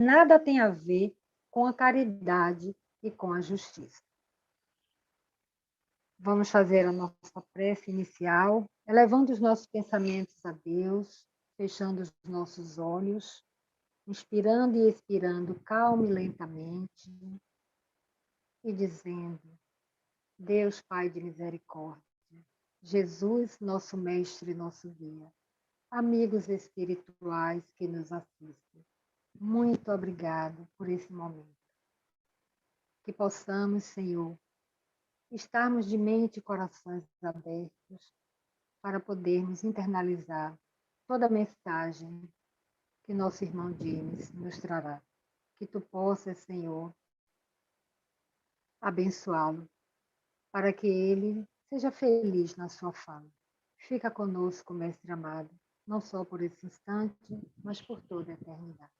nada tem a ver com a caridade e com a justiça. Vamos fazer a nossa prece inicial, elevando os nossos pensamentos a Deus, fechando os nossos olhos, inspirando e expirando calma e lentamente, e dizendo: Deus Pai de misericórdia, Jesus, nosso mestre e nosso guia, amigos espirituais que nos assistem, muito obrigado por esse momento. Que possamos, Senhor, estarmos de mente e corações abertos para podermos internalizar toda a mensagem que nosso irmão James nos trará. Que tu possas, Senhor, abençoá-lo, para que ele seja feliz na sua fala. Fica conosco, Mestre amado, não só por esse instante, mas por toda a eternidade.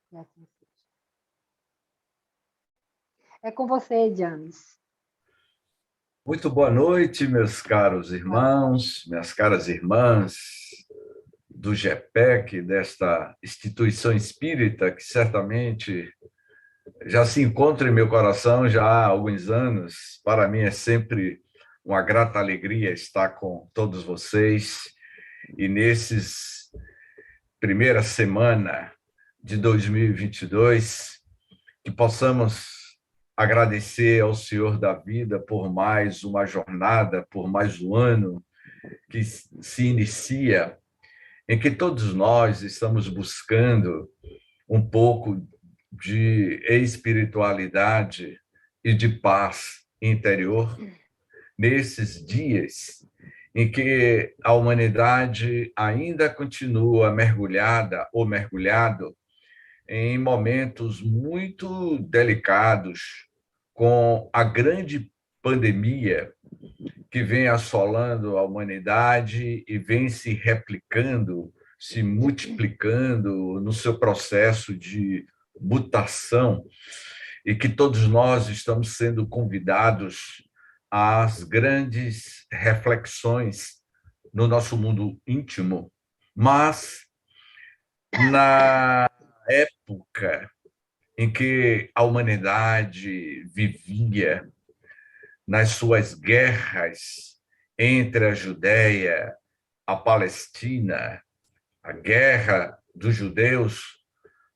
Que assim seja. É com você, James. Muito boa noite, meus caros irmãos, minhas caras irmãs do GEPEC, desta instituição espírita que certamente já se encontra em meu coração já há alguns anos. Para mim é sempre uma grata alegria estar com todos vocês e nesses primeira semana de 2022 que possamos agradecer ao Senhor da vida por mais uma jornada, por mais um ano que se inicia, em que todos nós estamos buscando um pouco de espiritualidade e de paz interior nesses dias em que a humanidade ainda continua mergulhada ou mergulhado em momentos muito delicados, com a grande pandemia que vem assolando a humanidade e vem se replicando, se multiplicando no seu processo de mutação, e que todos nós estamos sendo convidados às grandes reflexões no nosso mundo íntimo, mas na época em que a humanidade vivia nas suas guerras entre a Judéia, a Palestina, a guerra dos judeus,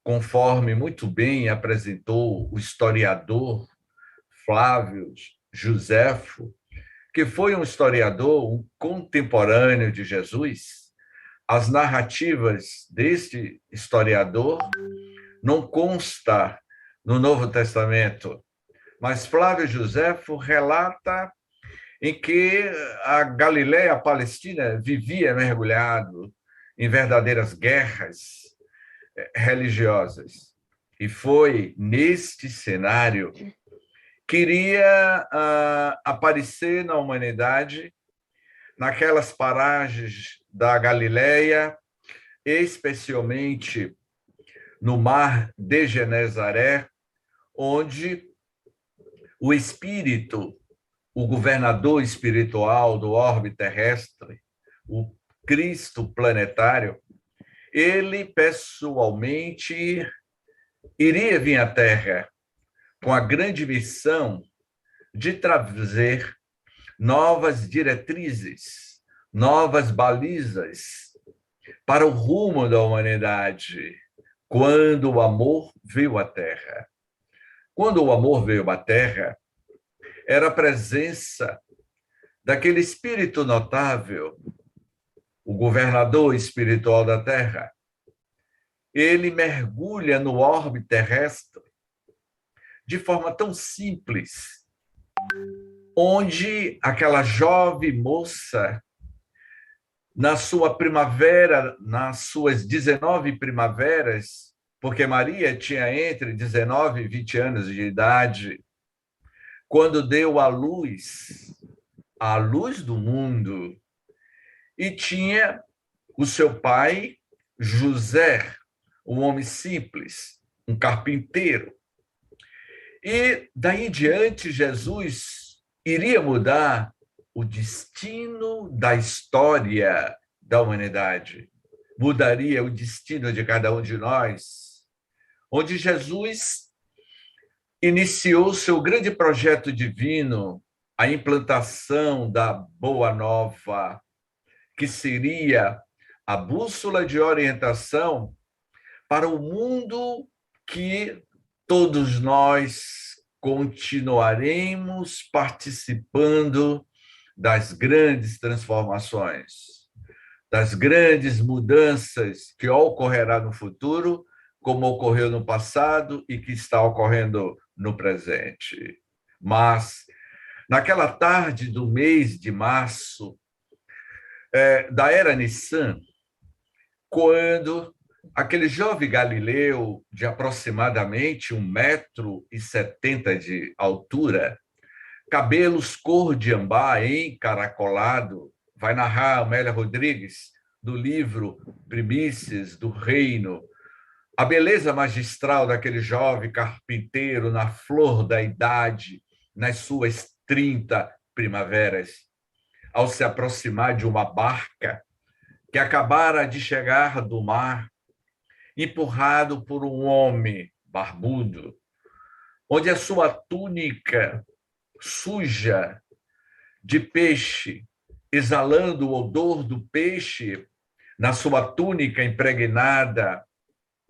conforme muito bem apresentou o historiador Flávio Joséfo, que foi um historiador, um contemporâneo de Jesus. As narrativas deste historiador não consta no Novo Testamento, mas Flávio Joséfo relata em que a Galiléia, a Palestina, vivia mergulhado em verdadeiras guerras religiosas. E foi neste cenário que iria aparecer na humanidade, naquelas paragens da Galiléia, especialmente no mar de Genezaré, onde o espírito, o governador espiritual do orbe terrestre, o Cristo planetário, ele pessoalmente iria vir à Terra com a grande missão de trazer novas diretrizes, novas balizas para o rumo da humanidade, quando o amor veio à Terra. Quando o amor veio à Terra, era a presença daquele espírito notável, o governador espiritual da Terra. Ele mergulha no orbe terrestre de forma tão simples, onde aquela jovem moça, na sua primavera, nas suas 19 primaveras, porque Maria tinha entre 19 e 20 anos de idade, quando deu à luz, a luz do mundo, e tinha o seu pai, José, um homem simples, um carpinteiro. E daí em diante, Jesus iria mudar o destino da história da humanidade, mudaria o destino de cada um de nós, onde Jesus iniciou seu grande projeto divino, a implantação da Boa Nova, que seria a bússola de orientação para o mundo que todos nós continuaremos participando das grandes transformações, das grandes mudanças que ocorrerá no futuro, como ocorreu no passado e que está ocorrendo no presente. Mas, naquela tarde do mês de março, da era Nissan, quando aquele jovem galileu de aproximadamente 1,70 m de altura, cabelos cor de ambá, encaracolado, vai narrar Amélia Rodrigues, do livro Primícias do Reino, a beleza magistral daquele jovem carpinteiro na flor da idade, nas suas 30 primaveras, ao se aproximar de uma barca que acabara de chegar do mar, empurrado por um homem barbudo, onde a sua túnica suja de peixe, exalando o odor do peixe na sua túnica impregnada,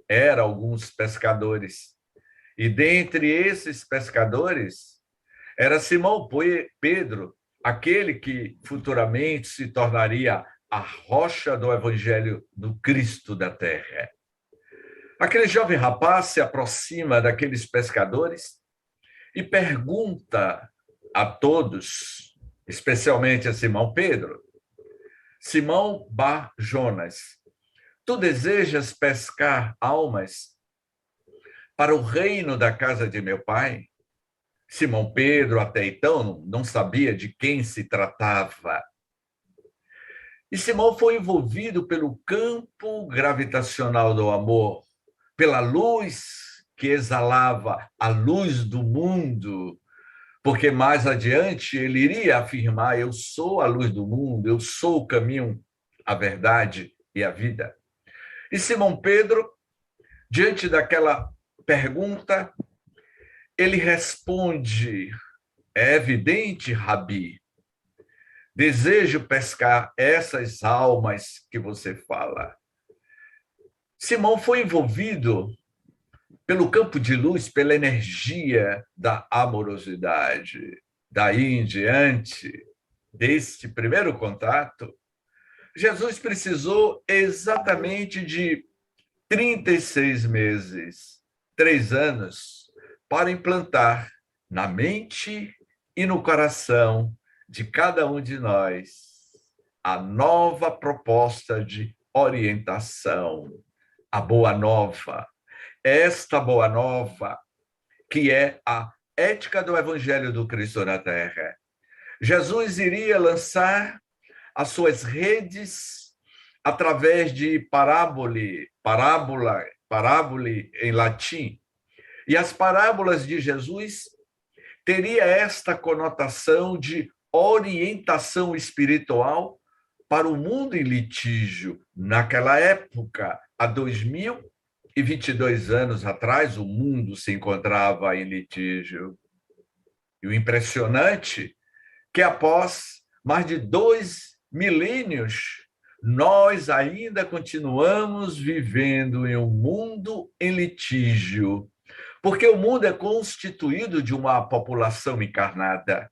eram alguns pescadores. E dentre esses pescadores era Simão Pedro, aquele que futuramente se tornaria a rocha do evangelho do Cristo da terra. Aquele jovem rapaz se aproxima daqueles pescadores e pergunta a todos, especialmente a Simão Pedro: Simão Bar Jonas, tu desejas pescar almas para o reino da casa de meu pai? Simão Pedro, até então, não sabia de quem se tratava. E Simão foi envolvido pelo campo gravitacional do amor, pela luz que exalava a luz do mundo, porque mais adiante ele iria afirmar: eu sou a luz do mundo, eu sou o caminho, a verdade e a vida. E Simão Pedro, diante daquela pergunta, ele responde: é evidente, Rabi, desejo pescar essas almas que você fala. Simão foi envolvido pelo campo de luz, pela energia da amorosidade. Daí em diante, deste primeiro contato, Jesus precisou exatamente de 36 meses, 3 anos, para implantar na mente e no coração de cada um de nós a nova proposta de orientação, a Boa Nova. Esta Boa Nova, que é a ética do Evangelho do Cristo na Terra. Jesus iria lançar as suas redes através de parábola em latim. E as parábolas de Jesus teria esta conotação de orientação espiritual para o mundo em litígio. Naquela época, há 2022 anos atrás, o mundo se encontrava em litígio. E o impressionante é que após mais de 2 milênios, nós ainda continuamos vivendo em um mundo em litígio, porque o mundo é constituído de uma população encarnada,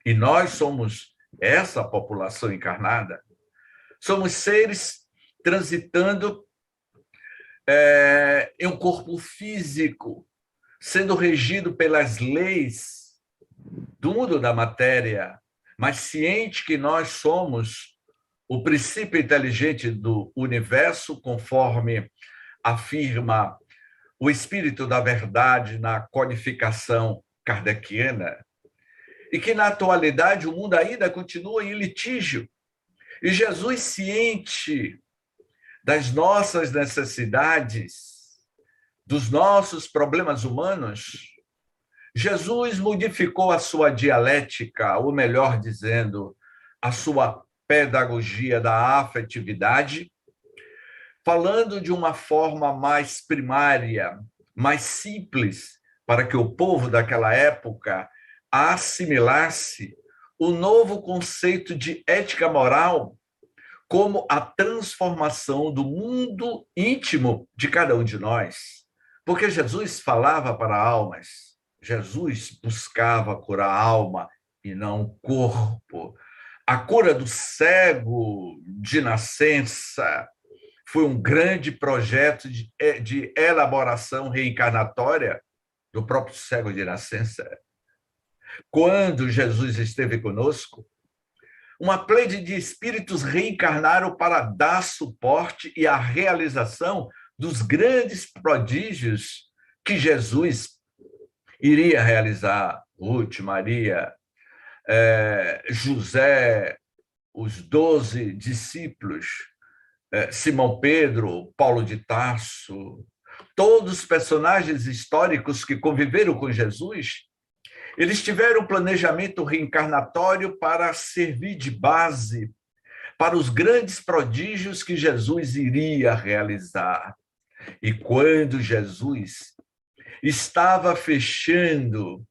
e nós somos essa população encarnada. Somos seres transitando em um corpo físico, sendo regido pelas leis do mundo da matéria, mas ciente que nós somos o princípio inteligente do universo, conforme afirma o Espírito da Verdade na codificação kardeciana, e que na atualidade o mundo ainda continua em litígio. E Jesus, ciente das nossas necessidades, dos nossos problemas humanos, Jesus modificou a sua dialética, ou melhor dizendo, a sua pedagogia da afetividade, falando de uma forma mais primária, mais simples, para que o povo daquela época assimilasse o novo conceito de ética moral como a transformação do mundo íntimo de cada um de nós. Porque Jesus falava para almas, Jesus buscava curar a alma e não o corpo. A cura do cego de nascença foi um grande projeto de elaboração reencarnatória do próprio cego de nascença. Quando Jesus esteve conosco, uma pleide de espíritos reencarnaram para dar suporte e a realização dos grandes prodígios que Jesus iria realizar. Ruth, Maria, José, os 12 discípulos, Simão Pedro, Paulo de Tarso, todos os personagens históricos que conviveram com Jesus, eles tiveram um planejamento reencarnatório para servir de base para os grandes prodígios que Jesus iria realizar. E quando Jesus estava fechando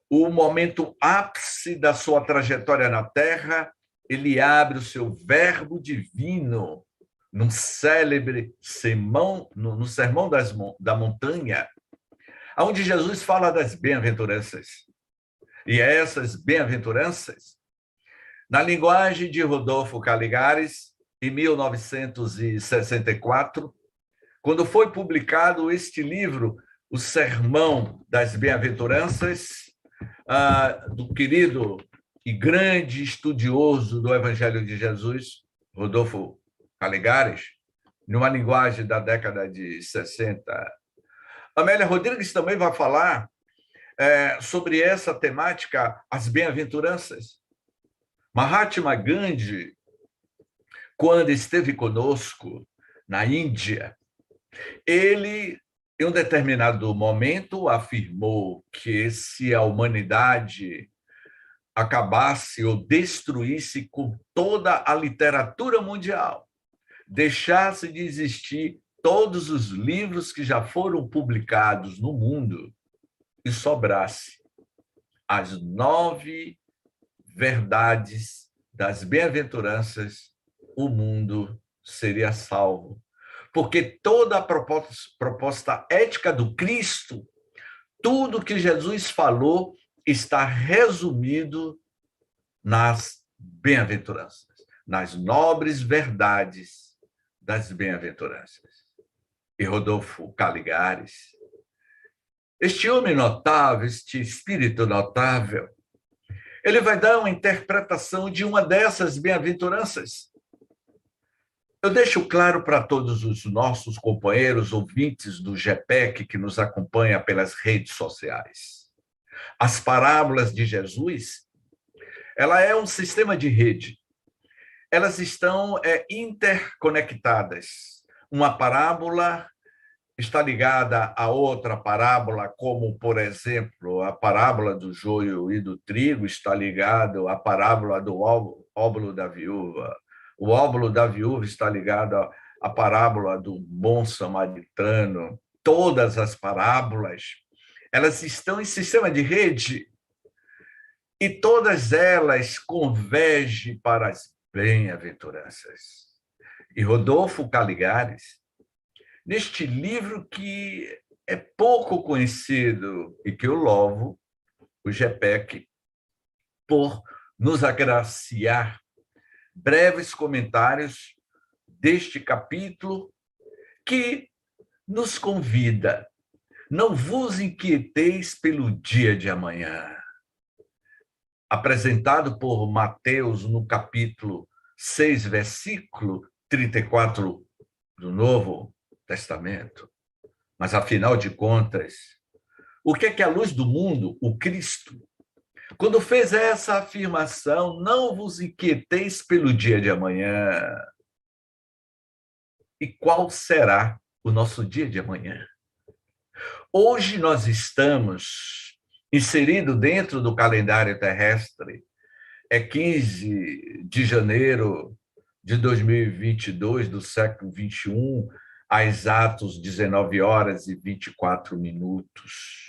o momento ápice da sua trajetória na Terra, ele abre o seu verbo divino num célebre sermão, no Sermão da Montanha, onde Jesus fala das bem-aventuranças. E essas bem-aventuranças, na linguagem de Rodolfo Caligares, em 1964, quando foi publicado este livro, O Sermão das Bem-aventuranças, do querido e grande estudioso do Evangelho de Jesus, Rodolfo Caligares, numa linguagem da década de 60. Amélia Rodrigues também vai falar sobre essa temática, as bem-aventuranças. Mahatma Gandhi, quando esteve conosco na Índia, ele, em um determinado momento, afirmou que se a humanidade acabasse ou destruísse com toda a literatura mundial, deixasse de existir todos os livros que já foram publicados no mundo e sobrasse as 9 verdades das bem-aventuranças, o mundo seria salvo. Porque toda a proposta ética do Cristo, tudo que Jesus falou, está resumido nas bem-aventuranças, nas nobres verdades das bem-aventuranças. E Rodolfo Caligares, este homem notável, este espírito notável, ele vai dar uma interpretação de uma dessas bem-aventuranças. Eu deixo claro para todos os nossos companheiros ouvintes do GPEC que nos acompanha pelas redes sociais. As parábolas de Jesus, ela é um sistema de rede. Elas estão interconectadas. Uma parábola está ligada a outra parábola, como, por exemplo, a parábola do joio e do trigo está ligada à parábola do óbolo da viúva. O óbolo da viúva está ligado à parábola do bom samaritano. Todas as parábolas, elas estão em sistema de rede e todas elas convergem para as bem-aventuranças. E Rodolfo Caligares, neste livro que é pouco conhecido e que eu louvo, o GPEC, por nos agraciar breves comentários deste capítulo que nos convida: não vos inquieteis pelo dia de amanhã. Apresentado por Mateus no capítulo 6, versículo 34 do Novo Testamento. Mas, afinal de contas, o que é que a luz do mundo, o Cristo, quando fez essa afirmação, não vos inquieteis pelo dia de amanhã? E qual será o nosso dia de amanhã? Hoje nós estamos inseridos dentro do calendário terrestre, é 15 de janeiro de 2022, do século 21, há exatos 19 horas e 24 minutos.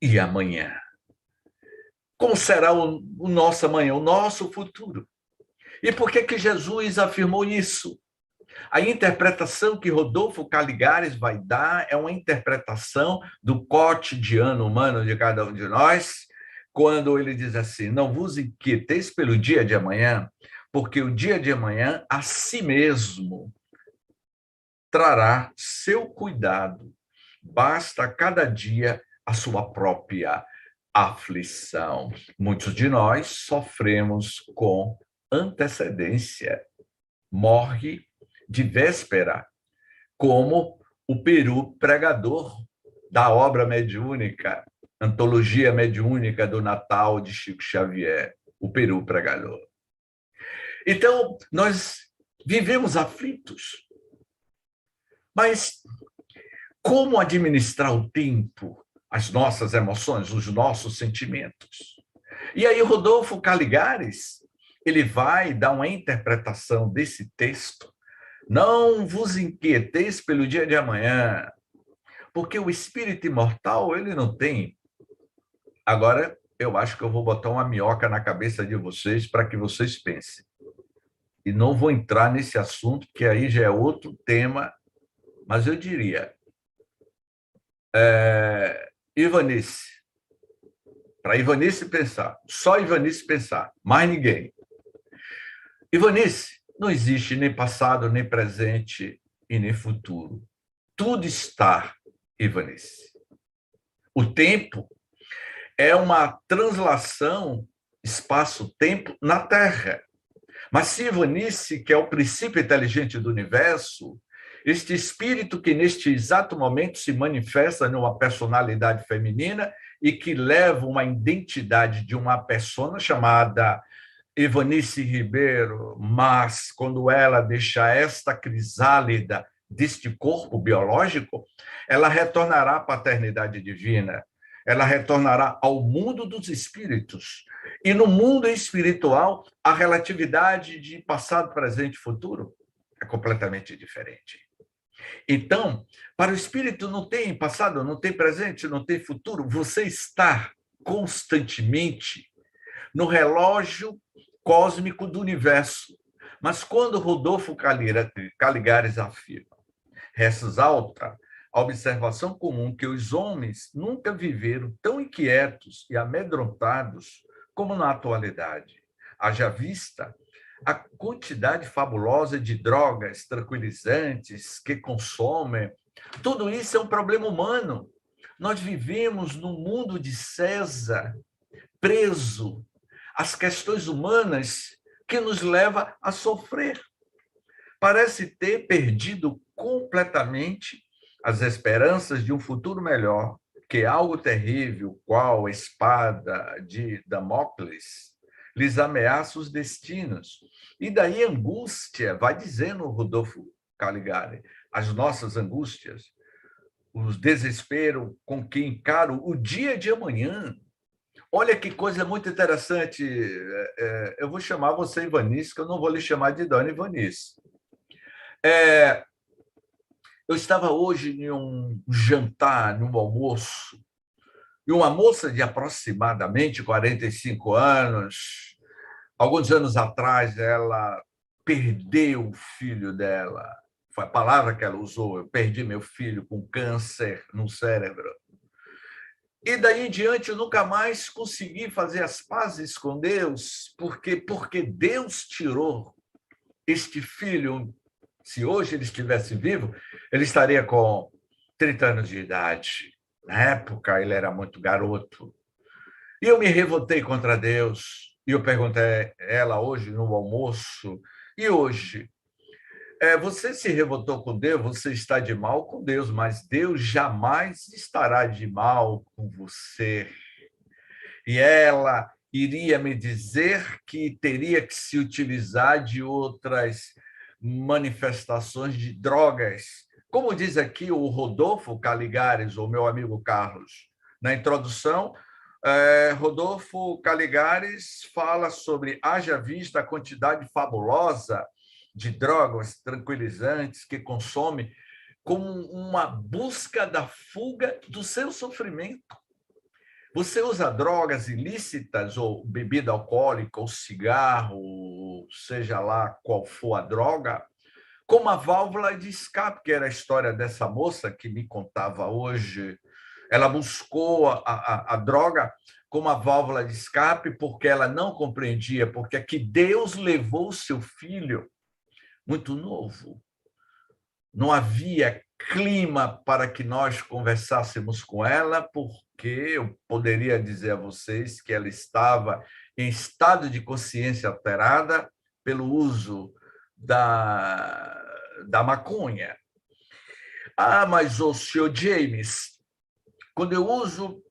E amanhã? Como será o nosso amanhã, o nosso futuro? E por que Jesus afirmou isso? A interpretação que Rodolfo Caligares vai dar é uma interpretação do cotidiano humano de cada um de nós, quando ele diz assim: não vos inquieteis pelo dia de amanhã, porque o dia de amanhã a si mesmo trará seu cuidado. Basta cada dia a sua própria aflição. Muitos de nós sofremos com antecedência. Morre de véspera, como o peru pregador da obra mediúnica, Antologia Mediúnica do Natal de Chico Xavier, o peru pregador. Então, nós vivemos aflitos, mas como administrar o tempo, as nossas emoções, os nossos sentimentos? E aí Rodolfo Caligares, ele vai dar uma interpretação desse texto. Não vos inquieteis pelo dia de amanhã, porque o espírito imortal, ele não tem. Agora, eu acho que eu vou botar uma minhoca na cabeça de vocês para que vocês pensem. E não vou entrar nesse assunto, que aí já é outro tema, mas eu diria, Ivanice, para Ivanice pensar, só Ivanice pensar, mais ninguém. Ivanice, não existe nem passado, nem presente e nem futuro. Tudo está, Ivanice. O tempo é uma translação espaço-tempo na Terra. Mas se Ivanice, que é o princípio inteligente do universo, este espírito que neste exato momento se manifesta numa personalidade feminina e que leva uma identidade de uma persona chamada Ivanice Ribeiro, mas quando ela deixa esta crisálida deste corpo biológico, ela retornará à paternidade divina, ela retornará ao mundo dos espíritos. E no mundo espiritual, a relatividade de passado, presente e futuro é completamente diferente. Então, para o espírito não tem passado, não tem presente, não tem futuro, você está constantemente no relógio cósmico do universo. Mas quando Rodolfo Caligares afirma, ressalta a observação comum que os homens nunca viveram tão inquietos e amedrontados como na atualidade. Haja vista a quantidade fabulosa de drogas tranquilizantes que consomem. Tudo isso é um problema humano. Nós vivemos num mundo de César, preso às questões humanas que nos leva a sofrer. Parece ter perdido completamente as esperanças de um futuro melhor, que algo terrível, qual a espada de Damócles, lhes ameaça os destinos. E daí a angústia, vai dizendo Rodolfo Caligari, as nossas angústias, os desesperos com que encaro o dia de amanhã. Olha que coisa muito interessante. Eu vou chamar você Ivanice, que eu não vou lhe chamar de Dona Ivanice. Eu estava hoje em um jantar, num almoço, e uma moça de aproximadamente 45 anos, alguns anos atrás, ela perdeu o filho dela. Foi a palavra que ela usou: eu perdi meu filho com câncer no cérebro. E daí em diante eu nunca mais consegui fazer as pazes com Deus, porque Deus tirou este filho. Se hoje ele estivesse vivo, ele estaria com 30 anos de idade. Na época, ele era muito garoto. E eu me revoltei contra Deus. E eu perguntei a ela hoje no almoço, e hoje? Você se revoltou com Deus, você está de mal com Deus, mas Deus jamais estará de mal com você. E ela iria me dizer que teria que se utilizar de outras manifestações de drogas. Como diz aqui o Rodolfo Caligares, ou meu amigo Carlos, na introdução, Rodolfo Caligares fala sobre, haja vista a quantidade fabulosa de drogas tranquilizantes que consome, como uma busca da fuga do seu sofrimento. Você usa drogas ilícitas, ou bebida alcoólica, ou cigarro, seja lá qual for a droga, como a válvula de escape, que era a história dessa moça que me contava hoje. Ela buscou a droga como a válvula de escape porque ela não compreendia, porque é que Deus levou o seu filho muito novo. Não havia clima para que nós conversássemos com ela, porque eu poderia dizer a vocês que ela estava em estado de consciência alterada pelo uso da maconha. Ah, mas o senhor James, quando eu uso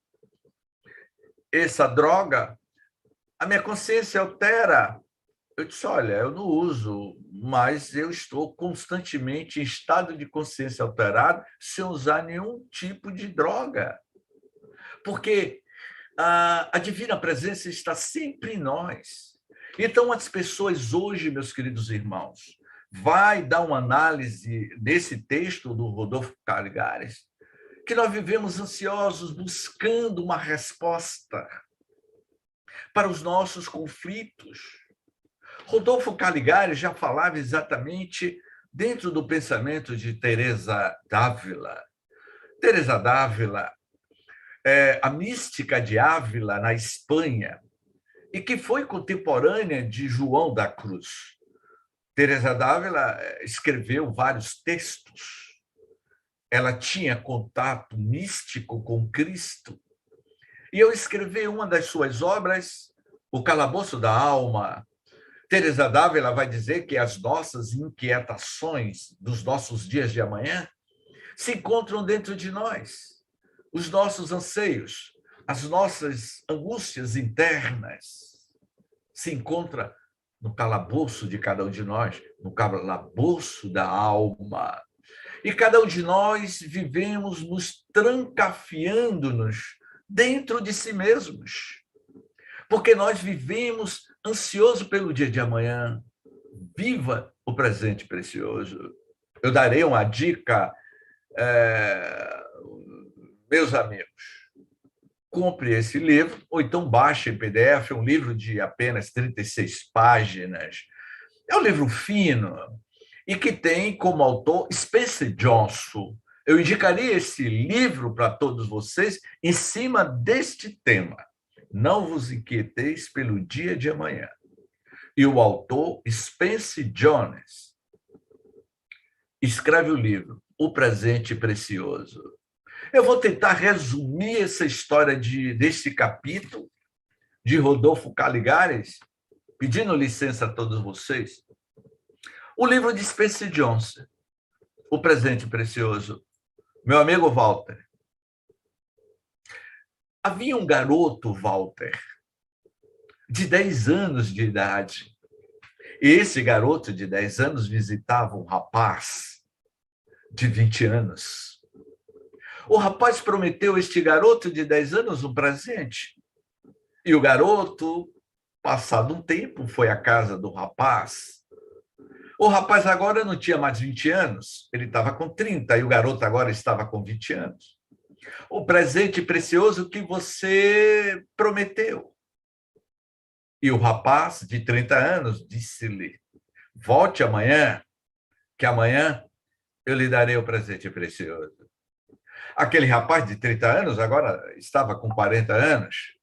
essa droga, a minha consciência altera. Eu disse, olha, eu não uso, mas eu estou constantemente em estado de consciência alterado sem usar nenhum tipo de droga. Porque a divina presença está sempre em nós. Então, as pessoas hoje, meus queridos irmãos, vai dar uma análise desse texto do Rodolfo Caligares, que nós vivemos ansiosos, buscando uma resposta para os nossos conflitos. Rodolfo Caligares já falava exatamente dentro do pensamento de Teresa d'Ávila. Teresa d'Ávila é a mística de Ávila, na Espanha, e que foi contemporânea de João da Cruz. Teresa d'Ávila escreveu vários textos. Ela tinha contato místico com Cristo. E eu escrevi uma das suas obras, O Calabouço da Alma. Teresa d'Ávila vai dizer que as nossas inquietações dos nossos dias de amanhã se encontram dentro de nós. Os nossos anseios, as nossas angústias internas se encontram no calabouço de cada um de nós, no calabouço da alma. E cada um de nós vivemos nos trancafiando-nos dentro de si mesmos, porque nós vivemos ansioso pelo dia de amanhã. Viva o presente precioso. Eu darei uma dica, meus amigos. Compre esse livro, ou então baixe em PDF, é um livro de apenas 36 páginas. É um livro fino e que tem como autor Spencer Johnson. Eu indicaria esse livro para todos vocês em cima deste tema. Não vos inquieteis pelo dia de amanhã. E o autor, Spencer Jones, escreve o livro O Presente Precioso. Eu vou tentar resumir essa história deste capítulo de Rodolfo Caligares, pedindo licença a todos vocês. O livro de Spencer Jones, O Presente Precioso. Meu amigo Walter. Havia um garoto, Walter, de 10 anos de idade. E esse garoto de 10 anos visitava um rapaz de 20 anos. O rapaz prometeu a este garoto de 10 anos um presente. E o garoto, passado um tempo, foi à casa do rapaz. O rapaz agora não tinha mais 20 anos, ele estava com 30, e o garoto agora estava com 20 anos. O presente precioso que você prometeu. E o rapaz, de 30 anos, disse-lhe, volte amanhã, que amanhã eu lhe darei o presente precioso. Aquele rapaz de 30 anos agora estava com 40 anos.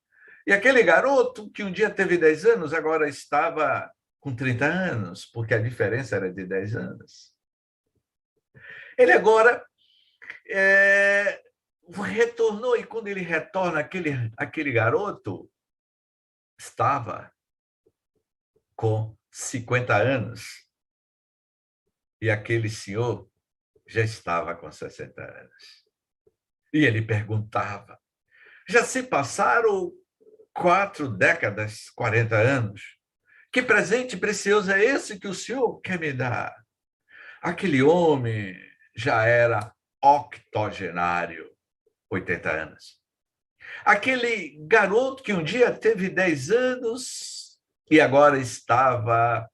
E aquele garoto que um dia teve 10 anos, agora estava com 30 anos, porque a diferença era de 10 anos. Ele agora retornou, e quando ele retorna, aquele garoto estava com 50 anos. E aquele senhor já estava com 60 anos. E ele perguntava, já se passaram 4 décadas, 40 anos? Que presente precioso é esse que o senhor quer me dar? Aquele homem já era octogenário, 80 anos. Aquele garoto que um dia teve 10 anos e agora estava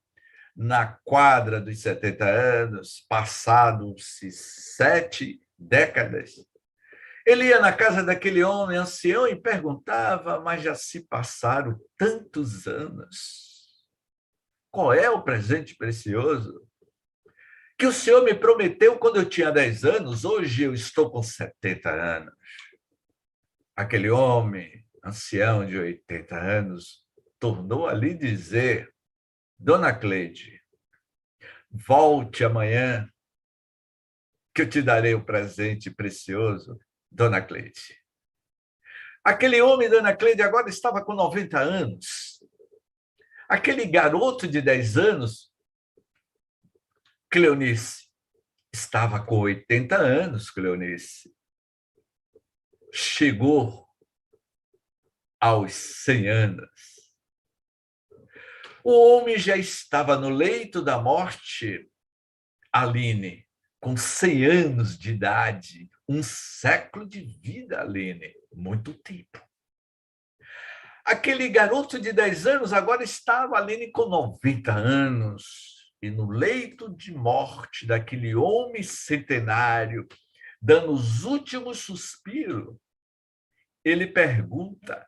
na quadra dos 70 anos, passados-se 7 décadas, ele ia na casa daquele homem ancião e perguntava, mas já se passaram tantos anos. Qual é o presente precioso que o Senhor me prometeu quando eu tinha 10 anos? Hoje eu estou com 70 anos. Aquele homem ancião de 80 anos tornou a lhe dizer: Dona Cleide, volte amanhã que eu te darei o presente precioso, Dona Cleide. Aquele homem, Dona Cleide, agora estava com 90 anos. Aquele garoto de 10 anos, Cleonice, estava com 80 anos, Cleonice. Chegou aos 100 anos. O homem já estava no leito da morte, Aline, com 100 anos de idade, um século de vida, Aline, muito tempo. Aquele garoto de 10 anos agora estava, Aline, com 90 anos, e no leito de morte daquele homem centenário, dando os últimos suspiros, ele pergunta,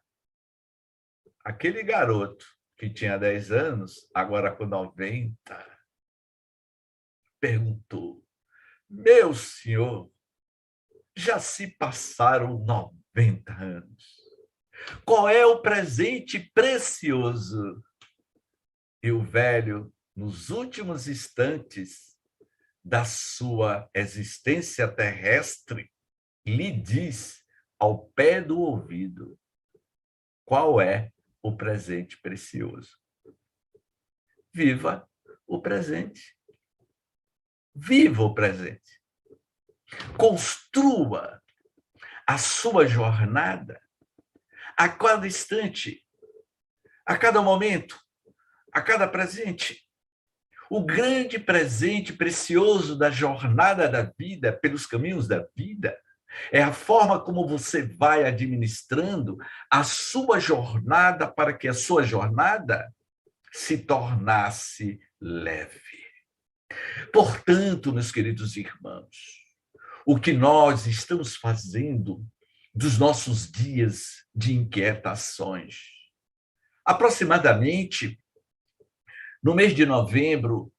aquele garoto que tinha 10 anos, agora com 90, perguntou: meu senhor, já se passaram 90 anos. Qual é o presente precioso? E o velho, nos últimos instantes da sua existência terrestre, lhe diz ao pé do ouvido qual é o presente precioso. Viva o presente. Viva o presente. Construa a sua jornada a cada instante, a cada momento, a cada presente. O grande presente precioso da jornada da vida, pelos caminhos da vida, é a forma como você vai administrando a sua jornada para que a sua jornada se tornasse leve. Portanto, meus queridos irmãos, o que nós estamos fazendo dos nossos dias de inquietações. Aproximadamente, no mês de novembro,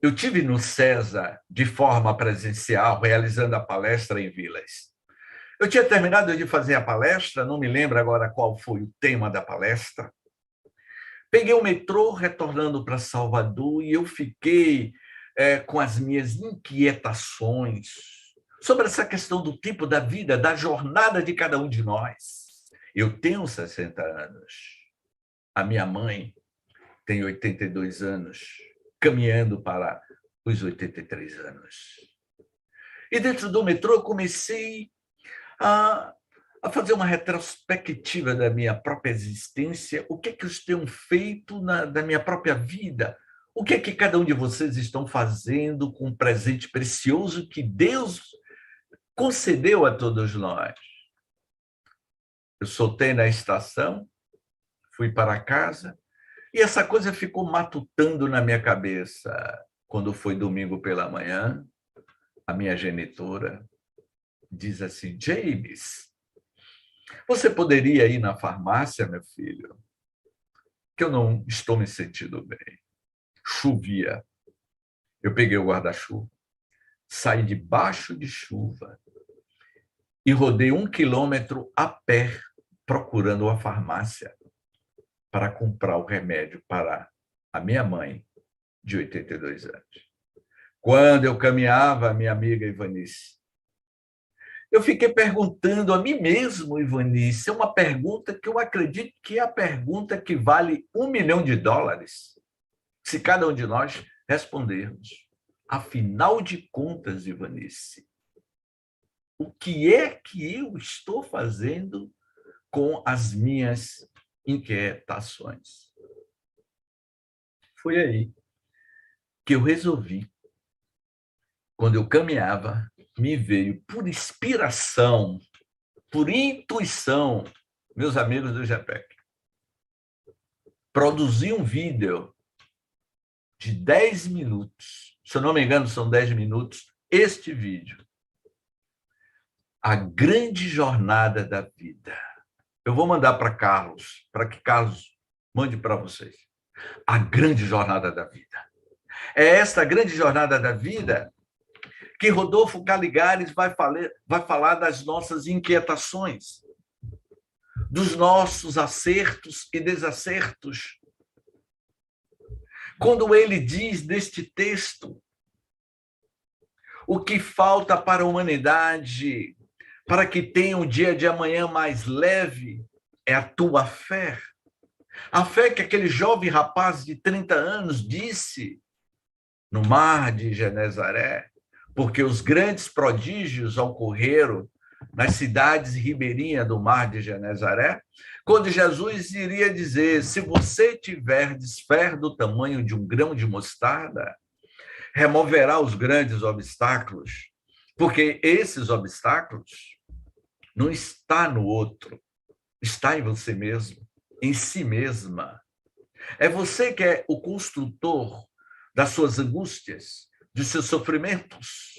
eu tive no César de forma presencial, realizando a palestra em Vilas. Eu tinha terminado de fazer a palestra, não me lembro agora qual foi o tema da palestra. Peguei o metrô retornando para Salvador e eu fiquei com as minhas inquietações sobre essa questão do tipo da vida, da jornada de cada um de nós. Eu tenho 60 anos. A minha mãe tem 82 anos, caminhando para os 83 anos. E dentro do metrô eu comecei a fazer uma retrospectiva da minha própria existência, o que é que eu tenho feito da minha própria vida, o que é que cada um de vocês estão fazendo com o presente precioso que Deus concedeu a todos nós. Eu soltei na estação, fui para casa, e essa coisa ficou matutando na minha cabeça. Quando foi domingo pela manhã, a minha genitora diz assim: James, você poderia ir na farmácia, meu filho? Que eu não estou me sentindo bem. Chovia. Eu peguei o guarda-chuva, saí debaixo de chuva e rodei 1 quilômetro a pé procurando uma farmácia para comprar o remédio para a minha mãe, de 82 anos. Quando eu caminhava, minha amiga Ivanice, eu fiquei perguntando a mim mesmo, Ivanice, é uma pergunta que eu acredito que é a pergunta que vale $1 milhão, se cada um de nós respondermos. Afinal de contas, Ivanice, o que é que eu estou fazendo com as minhas inquietações? Foi aí que eu resolvi, quando eu caminhava, me veio por inspiração, por intuição, meus amigos do GPEC, produzir um vídeo de 10 minutos. Se eu não me engano, são 10 minutos, este vídeo. A grande jornada da vida. Eu vou mandar para Carlos, para que Carlos mande para vocês. A grande jornada da vida. É esta grande jornada da vida que Rodolfo Caligares vai falar das nossas inquietações, dos nossos acertos e desacertos. Quando ele diz neste texto, o que falta para a humanidade, para que tenha um dia de amanhã mais leve, é a tua fé. A fé que aquele jovem rapaz de 30 anos disse no mar de Genezaré, porque os grandes prodígios ocorreram nas cidades ribeirinhas do mar de Genezaré, quando Jesus iria dizer: se você tiverdes fé do tamanho de um grão de mostarda, removerá os grandes obstáculos, porque esses obstáculos não estão no outro, está em você mesmo, em si mesma. É você que é o construtor das suas angústias, dos seus sofrimentos,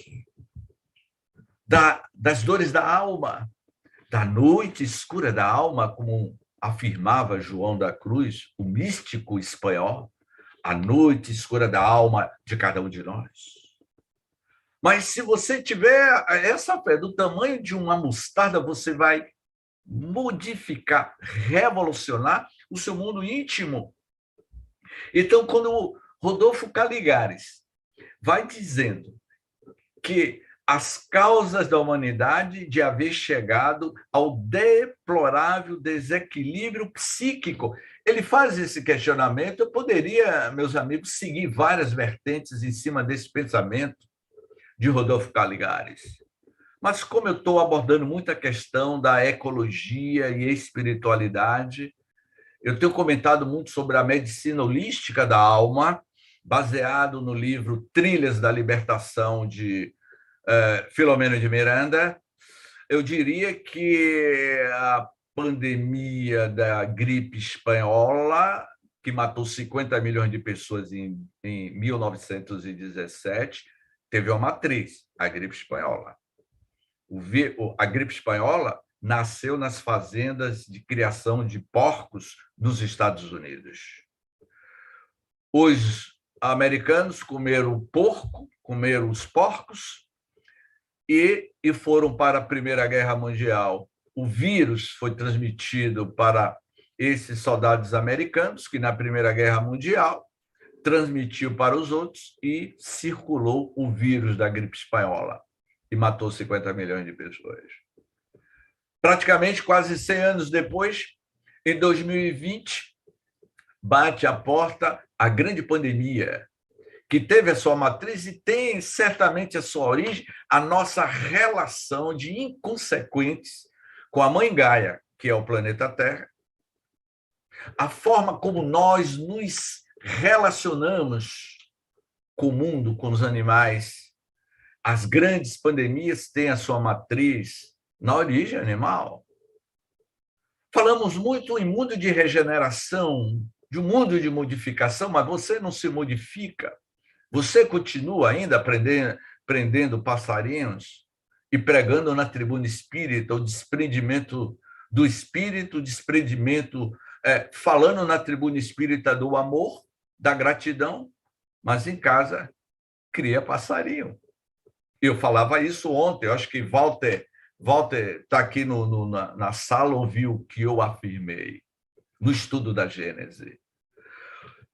das dores da alma, da noite escura da alma, como afirmava João da Cruz, o místico espanhol, a noite escura da alma de cada um de nós. Mas se você tiver essa fé do tamanho de uma mostarda, você vai modificar, revolucionar o seu mundo íntimo. Então, quando Rodolfo Caligares vai dizendo que as causas da humanidade de haver chegado ao deplorável desequilíbrio psíquico, ele faz esse questionamento. Eu poderia, meus amigos, seguir várias vertentes em cima desse pensamento de Rodolfo Caligares. Mas como eu estou abordando muito a questão da ecologia e espiritualidade, eu tenho comentado muito sobre a medicina holística da alma, baseado no livro Trilhas da Libertação, de Filomeno de Miranda. Eu diria que a pandemia da gripe espanhola, que matou 50 milhões de pessoas em 1917, teve uma matriz, a gripe espanhola. A gripe espanhola nasceu nas fazendas de criação de porcos nos Estados Unidos. Os americanos comeram o porco, comeram os porcos e foram para a Primeira Guerra Mundial. O vírus foi transmitido para esses soldados americanos, que na Primeira Guerra Mundial transmitiu para os outros e circulou o vírus da gripe espanhola e matou 50 milhões de pessoas. Praticamente quase 100 anos depois, em 2020, bate à porta a grande pandemia, que teve a sua matriz e tem certamente a sua origem, a nossa relação de inconsequentes com a Mãe Gaia, que é o planeta Terra, a forma como nós nos relacionamos com o mundo, com os animais. As grandes pandemias têm a sua matriz na origem animal. Falamos muito em mundo de regeneração, de um mundo de modificação, mas você não se modifica. Você continua ainda prendendo passarinhos e pregando na tribuna espírita o desprendimento do espírito, desprendimento, falando na tribuna espírita do amor, da gratidão, mas em casa cria passarinho. Eu falava isso ontem, eu acho que Walter está aqui na sala, ouviu o que eu afirmei no estudo da Gênese.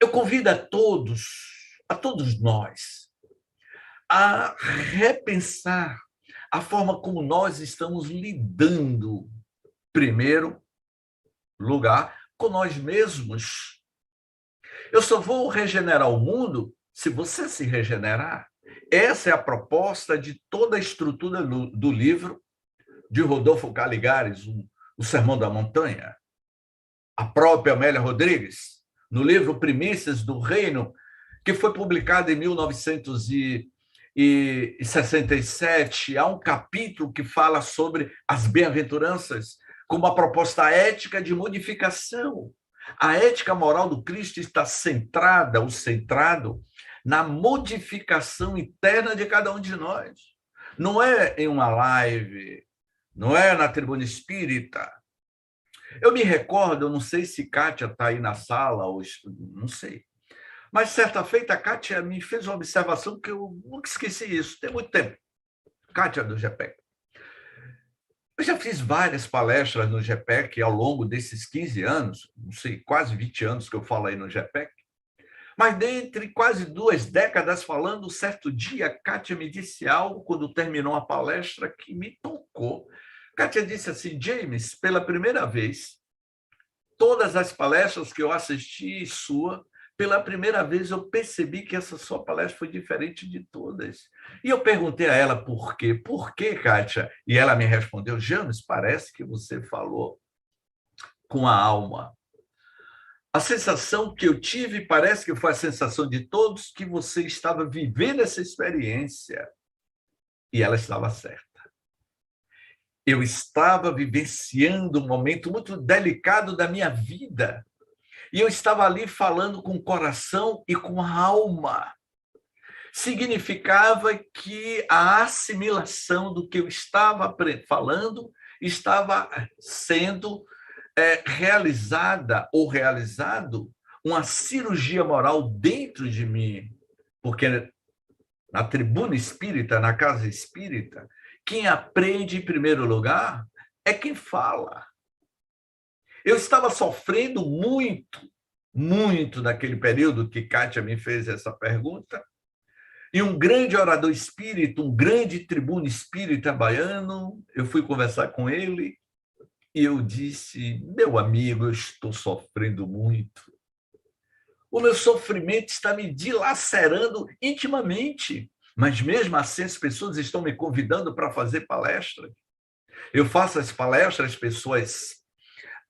Eu convido a todos nós, a repensar a forma como nós estamos lidando, primeiro lugar, com nós mesmos. Eu só vou regenerar o mundo se você se regenerar. Essa é a proposta de toda a estrutura do livro de Rodolfo Caligares, o Sermão da Montanha. A própria Amélia Rodrigues, no livro Primícias do Reino, que foi publicado em 1967, há um capítulo que fala sobre as bem-aventuranças como uma proposta ética de modificação. A ética moral do Cristo está centrada, ou centrado, na modificação interna de cada um de nós. Não é em uma live, não é na tribuna espírita. Eu me recordo, eu não sei se Kátia está aí na sala, ou não sei. Mas certa feita, a Kátia me fez uma observação que eu nunca esqueci isso, tem muito tempo. Kátia do GPEC. Eu já fiz várias palestras no GPEC ao longo desses 15 anos, não sei, quase 20 anos que eu falo aí no GPEC. Mas dentre quase 2 décadas falando, certo dia, a Kátia me disse algo quando terminou a palestra que me tocou. Kátia disse assim: James, pela primeira vez, todas as palestras que eu assisti sua, pela primeira vez eu percebi que essa sua palestra foi diferente de todas. E eu perguntei a ela por quê. Por quê, Kátia? E ela me respondeu: James, parece que você falou com a alma. A sensação que eu tive, parece que foi a sensação de todos, que você estava vivendo essa experiência. E ela estava certa. Eu estava vivenciando um momento muito delicado da minha vida. E eu estava ali falando com o coração e com a alma. Significava que a assimilação do que eu estava falando estava sendo realizada ou realizado uma cirurgia moral dentro de mim, porque na tribuna espírita, na casa espírita, quem aprende em primeiro lugar é quem fala. Eu estava sofrendo muito, muito naquele período que Kátia me fez essa pergunta, e um grande orador espírita, um grande tribuno espírita baiano, eu fui conversar com ele, e eu disse: meu amigo, eu estou sofrendo muito. O meu sofrimento está me dilacerando intimamente, mas mesmo assim as pessoas estão me convidando para fazer palestra. Eu faço as palestras, as pessoas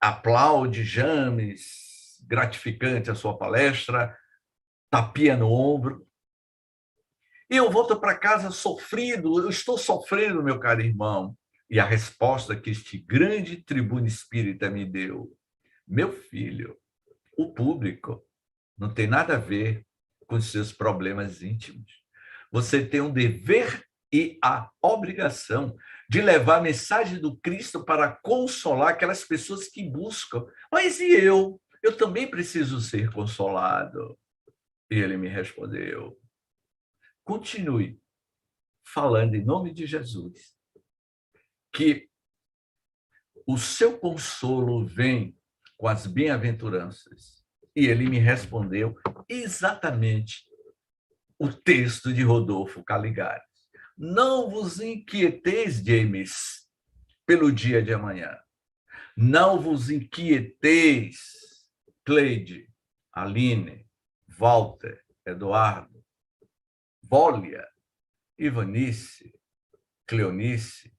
aplaudem, James, gratificante a sua palestra, tapinha no ombro. E eu volto para casa sofrido, eu estou sofrendo, meu caro irmão. E a resposta que este grande tribuno espírita me deu: meu filho, o público não tem nada a ver com os seus problemas íntimos. Você tem um dever e a obrigação de levar a mensagem do Cristo para consolar aquelas pessoas que buscam. Mas e eu? Eu também preciso ser consolado. E ele me respondeu: continue falando em nome de Jesus, que o seu consolo vem com as bem-aventuranças. E ele me respondeu exatamente o texto de Rodolfo Caligari: não vos inquieteis, James, pelo dia de amanhã. Não vos inquieteis, Cleide, Aline, Walter, Eduardo, Vólia, Ivanice, Cleonice,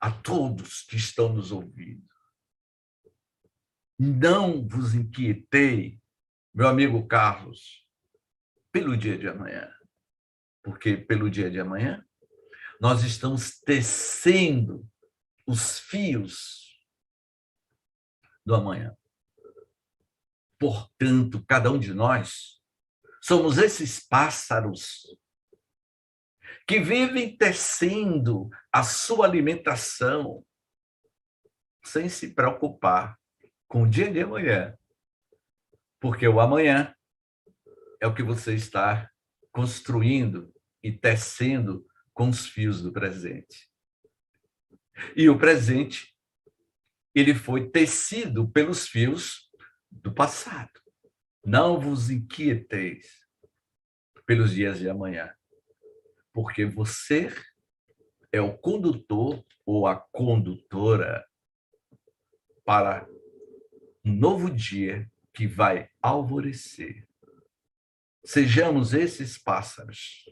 a todos que estão nos ouvindo. Não vos inquietei, meu amigo Carlos, pelo dia de amanhã. Porque pelo dia de amanhã nós estamos tecendo os fios do amanhã. Portanto, cada um de nós somos esses pássaros que vivem tecendo a sua alimentação sem se preocupar com o dia de amanhã, porque o amanhã é o que você está construindo e tecendo com os fios do presente. E o presente, ele foi tecido pelos fios do passado. Não vos inquieteis pelos dias de amanhã, porque você é o condutor ou a condutora para um novo dia que vai alvorecer. Sejamos esses pássaros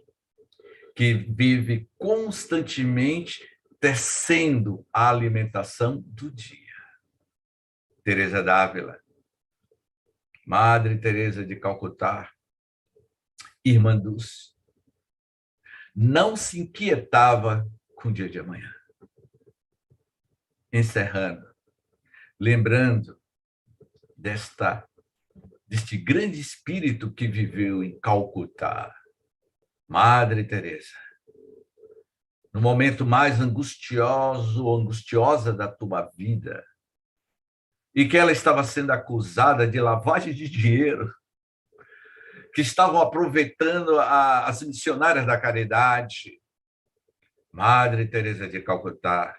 que vivem constantemente tecendo a alimentação do dia. Teresa d'Ávila, Madre Teresa de Calcutá, Irmã Dulce, não se inquietava com o dia de amanhã. Encerrando, lembrando deste grande espírito que viveu em Calcutá, Madre Teresa, no momento mais angustiosa da tua vida, e que ela estava sendo acusada de lavagem de dinheiro, que estavam aproveitando as missionárias da caridade. Madre Teresa de Calcutá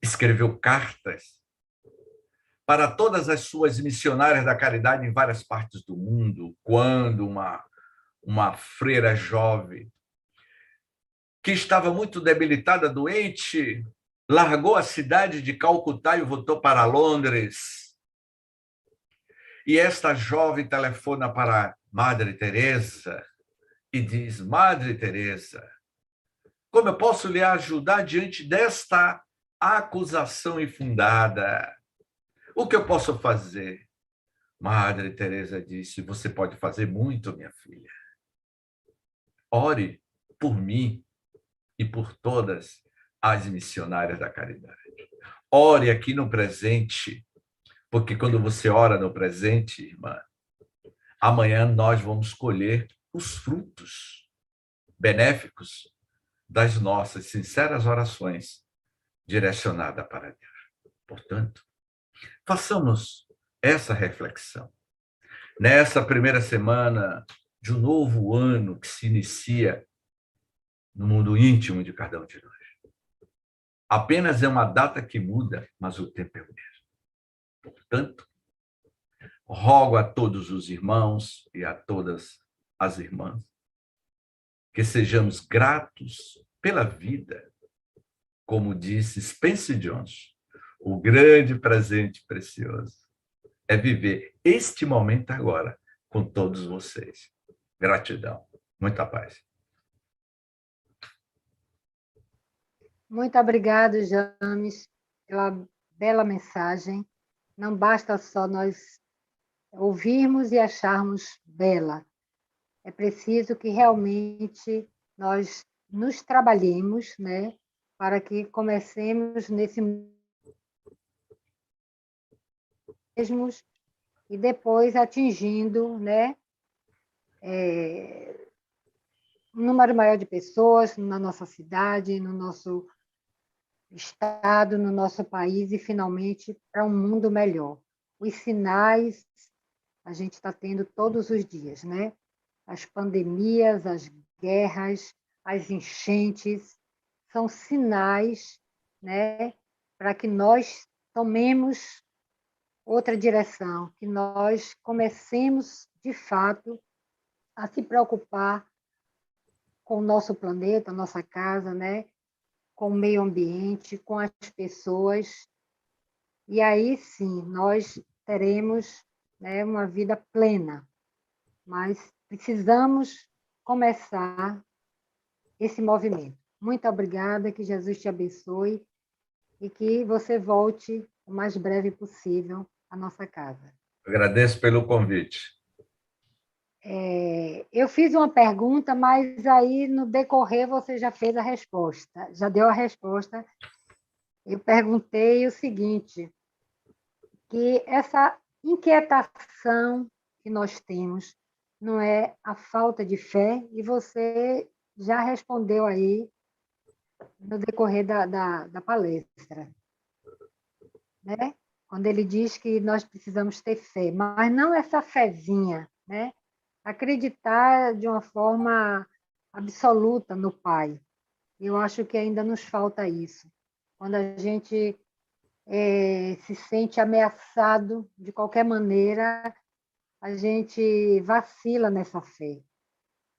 escreveu cartas para todas as suas missionárias da caridade em várias partes do mundo, quando uma freira jovem que estava muito debilitada, doente, largou a cidade de Calcutá e voltou para Londres. E esta jovem telefona para Madre Teresa e diz: Madre Teresa, como eu posso lhe ajudar diante desta acusação infundada? O que eu posso fazer? Madre Teresa disse: você pode fazer muito, minha filha. Ore por mim e por todas as missionárias da caridade. Ore aqui no presente, porque quando você ora no presente, irmã, amanhã nós vamos colher os frutos benéficos das nossas sinceras orações direcionadas para Deus. Portanto, façamos essa reflexão. Nessa primeira semana de um novo ano que se inicia no mundo íntimo de cada um de nós. Apenas é uma data que muda, mas o tempo é o mesmo. Portanto, rogo a todos os irmãos e a todas as irmãs que sejamos gratos pela vida, como disse Spencer Johnson, o grande presente precioso é viver este momento agora com todos vocês. Gratidão. Muita paz. Muito obrigado, James, pela bela mensagem. Não basta só nós ouvirmos e acharmos bela. É preciso que realmente nós nos trabalhemos, né, para que comecemos nesse mesmos e depois atingindo, né, um número maior de pessoas na nossa cidade, no nosso estado, no nosso país e, finalmente, para um mundo melhor. Os sinais a gente está tendo todos os dias, né? As pandemias, as guerras, as enchentes, são sinais, né, para que nós tomemos outra direção, que nós comecemos, de fato, a se preocupar com o nosso planeta, a nossa casa, né? Com o meio ambiente, com as pessoas. E aí sim, nós teremos, né, uma vida plena. Mas precisamos começar esse movimento. Muito obrigada, que Jesus te abençoe e que você volte o mais breve possível à nossa casa. Agradeço pelo convite. Eu fiz uma pergunta, mas aí no decorrer você já fez a resposta, já deu a resposta. Eu perguntei o seguinte, que essa inquietação que nós temos não é a falta de fé, e você já respondeu aí no decorrer da palestra, né? Quando ele diz que nós precisamos ter fé, mas não essa fezinha, né? Acreditar de uma forma absoluta no Pai. Eu acho que ainda nos falta isso. Quando a gente se sente ameaçado de qualquer maneira, a gente vacila nessa fé,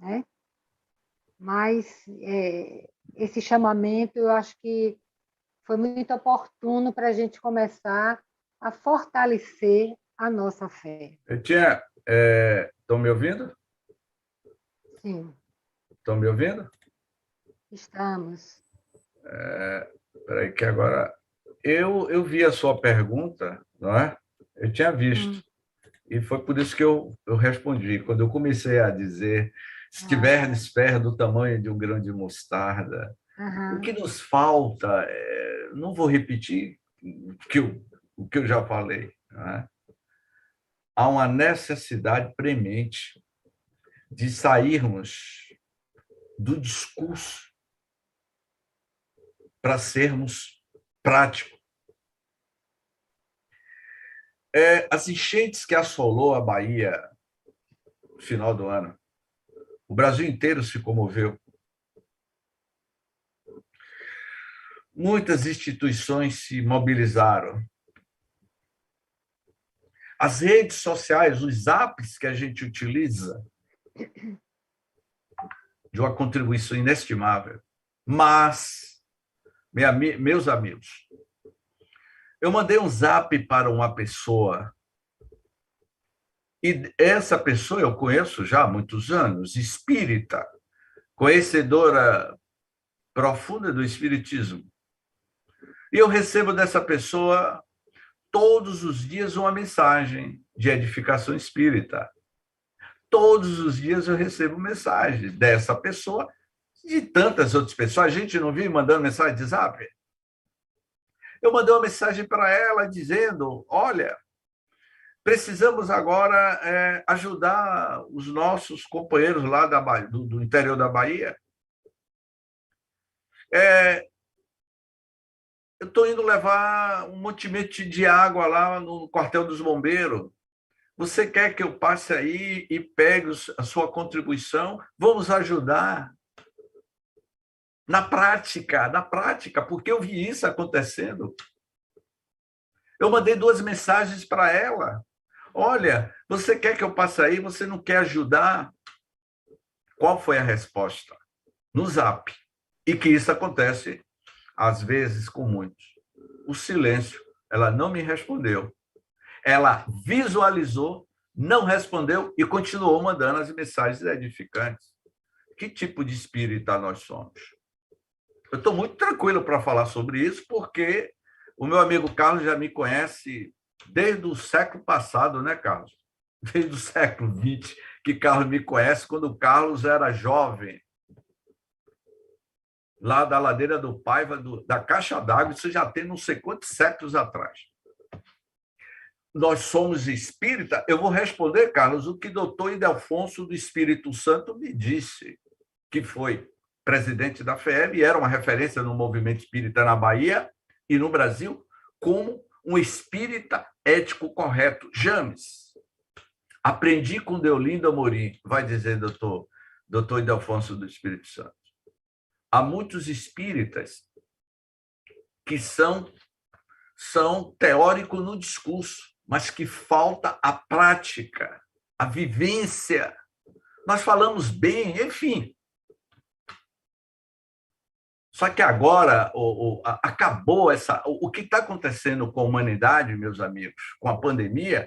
né? Mas esse chamamento, eu acho que foi muito oportuno para a gente começar a fortalecer a nossa fé. Estão me ouvindo? Sim. Estão me ouvindo? Estamos. Espera aí que agora... Eu vi a sua pergunta, não é? Eu tinha visto. E foi por isso que eu respondi. Quando eu comecei a dizer, se estiverdes perto do tamanho de um grão de mostarda, o que nos falta, não vou repetir o que eu já falei, não é? há uma necessidade premente de sairmos do discurso para sermos práticos. As enchentes que assolou a Bahia no final do ano, o Brasil inteiro se comoveu. Muitas instituições se mobilizaram. As redes sociais, os apps que a gente utiliza, de uma contribuição inestimável. Mas, meus amigos, eu mandei um zap para uma pessoa, e essa pessoa eu conheço já há muitos anos, espírita, conhecedora profunda do espiritismo. E eu recebo dessa pessoa todos os dias uma mensagem de edificação espírita. Todos os dias eu recebo mensagens dessa pessoa, de tantas outras pessoas. A gente não vive mandando mensagem de zap? Eu mandei uma mensagem para ela dizendo, olha, precisamos agora ajudar os nossos companheiros lá do interior da Bahia. Eu estou indo levar um mantimento de água lá no quartel dos bombeiros. Você quer que eu passe aí e pegue a sua contribuição? Vamos ajudar. Na prática, porque eu vi isso acontecendo. Eu mandei 2 mensagens para ela. Olha, você quer que eu passe aí? Você não quer ajudar? Qual foi a resposta? No Zap. E que isso acontece, às vezes, com muitos. O silêncio. Ela não me respondeu. Ela visualizou, não respondeu e continuou mandando as mensagens edificantes. Que tipo de espírita nós somos? Eu estou muito tranquilo para falar sobre isso, porque o meu amigo Carlos já me conhece desde o século passado, né, Carlos? Desde o século XX, que Carlos me conhece, quando o Carlos era jovem, lá da Ladeira do Paiva, da Caixa d'Água, isso já tem não sei quantos séculos atrás. Nós somos espírita? Eu vou responder, Carlos, o que doutor Ildefonso do Espírito Santo me disse, que foi presidente da FEB, era uma referência no movimento espírita na Bahia e no Brasil, como um espírita ético correto. James, aprendi com Deolinda Amorim, vai dizer doutor Ildefonso do Espírito Santo. Há muitos espíritas que são teóricos no discurso, mas que falta a prática, a vivência. Nós falamos bem, enfim. Só que agora acabou o que está acontecendo com a humanidade, meus amigos, com a pandemia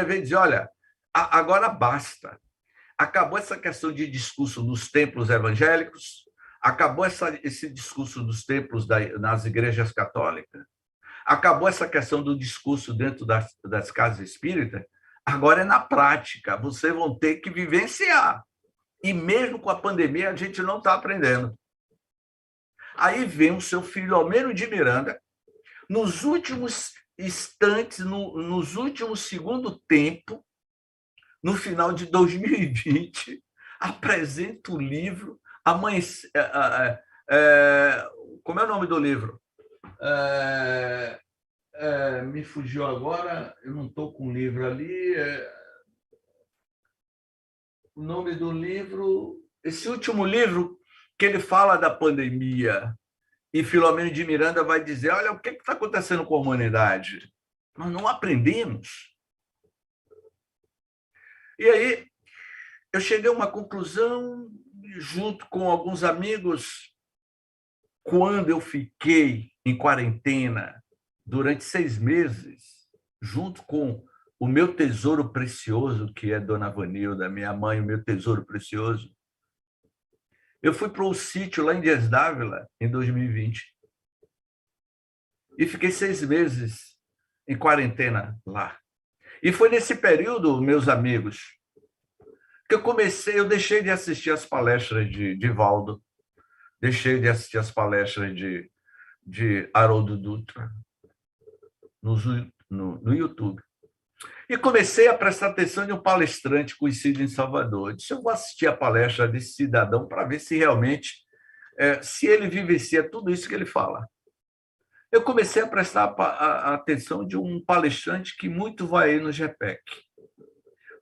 veio dizer, olha, agora basta. Acabou essa questão de discurso nos templos evangélicos, acabou esse discurso dos templos nas igrejas católicas, acabou essa questão do discurso dentro das casas espíritas, agora é na prática, vocês vão ter que vivenciar. E mesmo com a pandemia, a gente não está aprendendo. Aí vem o seu filho Almeno de Miranda, nos últimos instantes, nos últimos segundo tempo, no final de 2020, apresenta o livro como é o nome do livro? Me fugiu agora, eu não estou com o livro ali. O nome do livro, esse último livro que ele fala da pandemia, e Filomeno de Miranda vai dizer, olha, o que está acontecendo com a humanidade? Nós não aprendemos. E aí, eu cheguei a uma conclusão, junto com alguns amigos, quando eu fiquei em quarentena durante 6 meses, junto com o meu tesouro precioso, que é Dona Vanilda, minha mãe, o meu tesouro precioso. Eu fui para um sítio lá em Dias d'Ávila, em 2020, e fiquei 6 meses em quarentena lá. E foi nesse período, meus amigos, que eu deixei de assistir as palestras de Divaldo, deixei de assistir as palestras de Haroldo Dutra no YouTube. E comecei a prestar atenção em um palestrante conhecido em Salvador. Eu disse, eu vou assistir a palestra desse cidadão para ver se realmente, se ele vivencia tudo isso que ele fala. Eu comecei a prestar a atenção de um palestrante que muito vai aí no GPEC.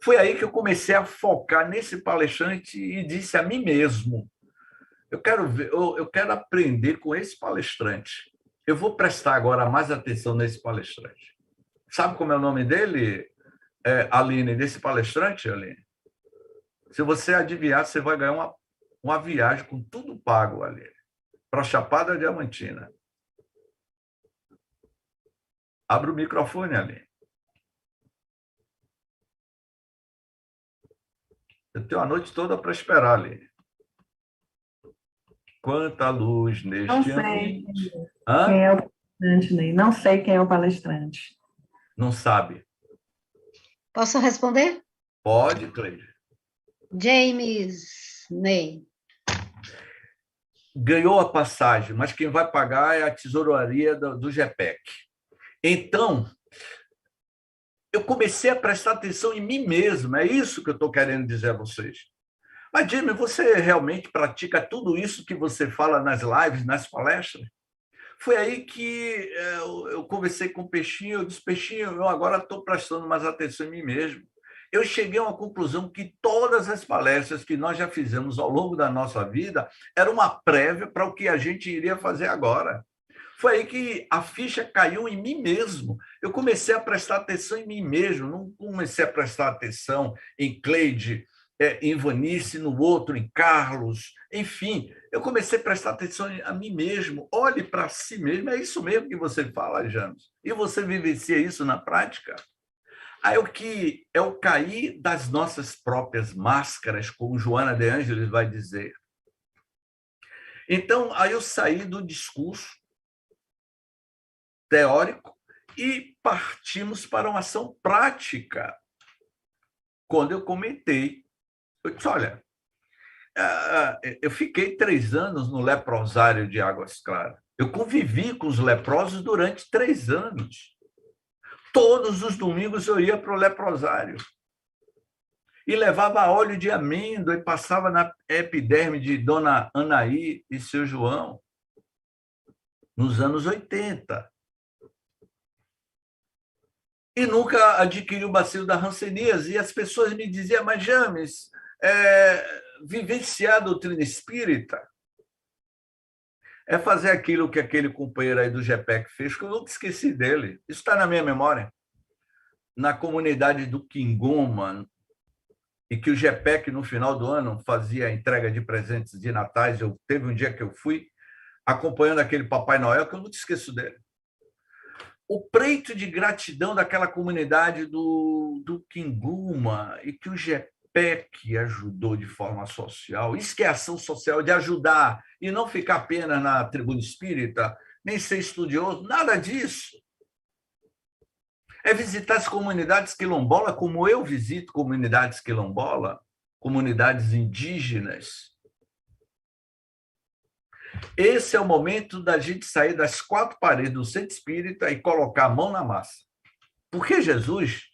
Foi aí que eu comecei a focar nesse palestrante e disse a mim mesmo, eu quero aprender com esse palestrante. Eu vou prestar agora mais atenção nesse palestrante. Sabe como é o nome dele, Aline, desse palestrante, Aline? Se você adivinhar, você vai ganhar uma viagem com tudo pago, Aline, para a Chapada Diamantina. Abre o microfone, Aline. Eu tenho a noite toda para esperar, Aline. Quanta luz neste ambiente. Quem é o palestrante, Ney? Não sei quem é o palestrante. Não sabe. Posso responder? Pode, Cleide. James Ney. Ganhou a passagem, mas quem vai pagar é a tesouraria do GPEC. Então, eu comecei a prestar atenção em mim mesmo, é isso que eu estou querendo dizer a vocês. Mas, Jimmy, você realmente pratica tudo isso que você fala nas lives, nas palestras? Foi aí que eu conversei com o Peixinho, eu disse, Peixinho, eu agora estou prestando mais atenção em mim mesmo. Eu cheguei a uma conclusão que todas as palestras que nós já fizemos ao longo da nossa vida eram uma prévia para o que a gente iria fazer agora. Foi aí que a ficha caiu em mim mesmo. Eu comecei a prestar atenção em mim mesmo, não comecei a prestar atenção em Cleide, em Vanice, no outro, em Carlos, enfim. Eu comecei a prestar atenção a mim mesmo. Olhe para si mesmo, é isso mesmo que você fala, James. E você vivencia isso na prática? Aí é o cair das nossas próprias máscaras, como Joana de Ângeles vai dizer. Então, aí eu saí do discurso teórico e partimos para uma ação prática. Quando eu comentei, eu disse, olha, eu fiquei 3 anos no leprosário de Águas Claras. Eu convivi com os leprosos durante 3 anos. Todos os domingos eu ia para o leprosário. E levava óleo de amêndoa e passava na epiderme de Dona Anaí e seu João, nos anos 80. E nunca adquiri o bacilo da hanseníase. E as pessoas me diziam, mas James, vivenciar a doutrina espírita é fazer aquilo que aquele companheiro aí do GPEC fez, que eu nunca esqueci dele. Isso está na minha memória. Na comunidade do Quingoma, e que o GPEC, no final do ano, fazia a entrega de presentes de natais. Teve um dia que eu fui acompanhando aquele Papai Noel, que eu nunca esqueço dele. O preito de gratidão daquela comunidade do Quinguma, e que o GPEC ajudou de forma social. Isso que é ação social, de ajudar, e não ficar apenas na tribuna espírita, nem ser estudioso, nada disso. É visitar as comunidades quilombolas, como eu visito comunidades quilombolas, comunidades indígenas. Esse é o momento da gente sair das 4 paredes do centro espírita e colocar a mão na massa. Porque Jesus,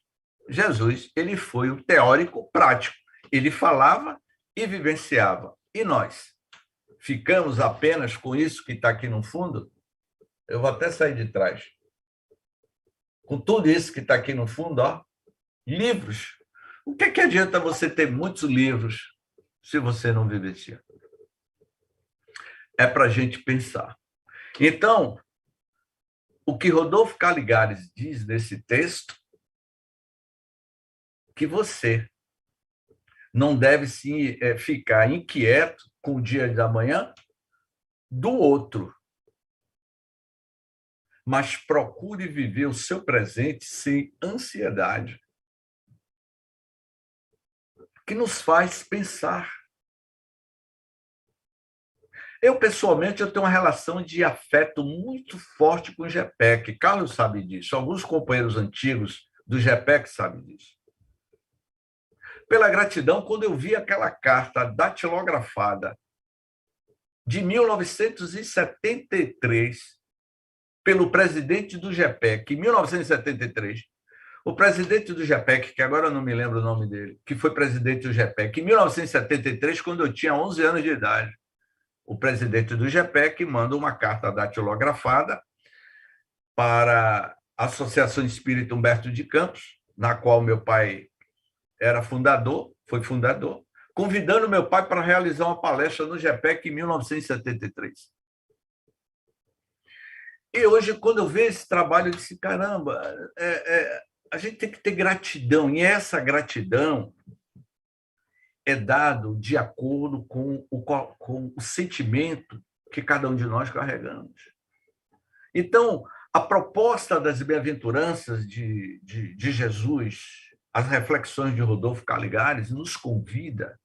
ele foi um teórico prático. Ele falava e vivenciava. E nós? Ficamos apenas com isso que está aqui no fundo? Eu vou até sair de trás. Com tudo isso que está aqui no fundo, ó, livros. O que adianta você ter muitos livros se você não vivencia? É para a gente pensar. Então, o que Rodolfo Caligares diz nesse texto, que você não deve se ficar inquieto com o dia da manhã do outro, mas procure viver o seu presente sem ansiedade, que nos faz pensar. Eu, pessoalmente, tenho uma relação de afeto muito forte com o GPEC. Carlos sabe disso, alguns companheiros antigos do GPEC sabem disso. Pela gratidão, quando eu vi aquela carta datilografada de 1973, pelo presidente do GPEC, em 1973, O presidente do GEPEC, que agora eu não me lembro o nome dele, que foi presidente do GEPEC em 1973, quando eu tinha 11 anos de idade. O presidente do GEPEC manda uma carta datilografada para a Associação Espírita Humberto de Campos, na qual meu pai era fundador, foi fundador, convidando meu pai para realizar uma palestra no GEPEC em 1973. E hoje, quando eu vejo esse trabalho, eu disse, caramba, a gente tem que ter gratidão, e essa gratidão é dado de acordo com o sentimento que cada um de nós carregamos. Então, a proposta das bem-aventuranças de Jesus, as reflexões de Rodolfo Caligares, nos convida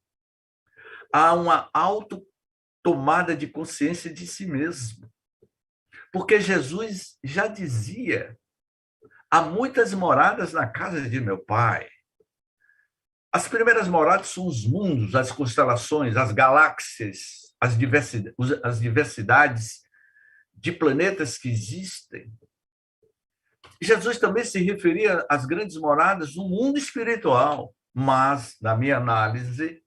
a uma autotomada de consciência de si mesmo. Porque Jesus já dizia: há muitas moradas na casa de meu pai. As primeiras moradas são os mundos, as constelações, as galáxias, as diversidades de planetas que existem. Jesus também se referia às grandes moradas do mundo espiritual, mas, na minha análise,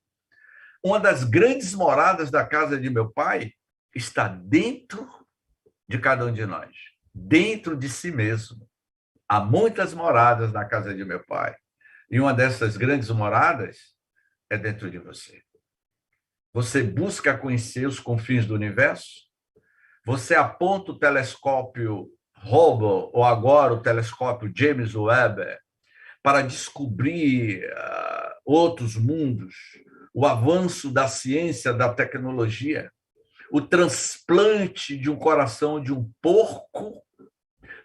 uma das grandes moradas da casa de meu pai está dentro de cada um de nós, dentro de si mesmo. Há muitas moradas na casa de meu pai, e uma dessas grandes moradas é dentro de você. Você busca conhecer os confins do universo? Você aponta o telescópio Hubble, ou agora o telescópio James Webb, para descobrir outros mundos, o avanço da ciência, da tecnologia, o transplante de um coração de um porco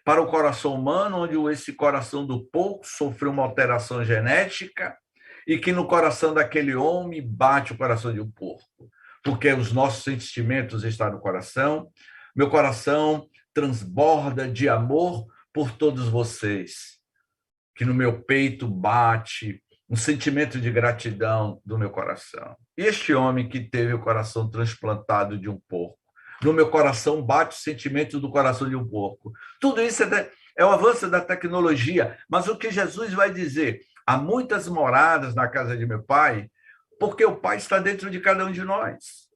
para o coração humano, onde esse coração do porco sofreu uma alteração genética e que no coração daquele homem bate o coração de um porco, porque os nossos sentimentos estão no coração. Meu coração transborda de amor por todos vocês, que no meu peito bate um sentimento de gratidão do meu coração. E este homem que teve o coração transplantado de um porco, no meu coração bate o sentimento do coração de um porco. Tudo isso é o avanço da tecnologia, mas o que Jesus vai dizer? Há muitas moradas na casa de meu pai, porque o Pai está dentro de cada um de nós.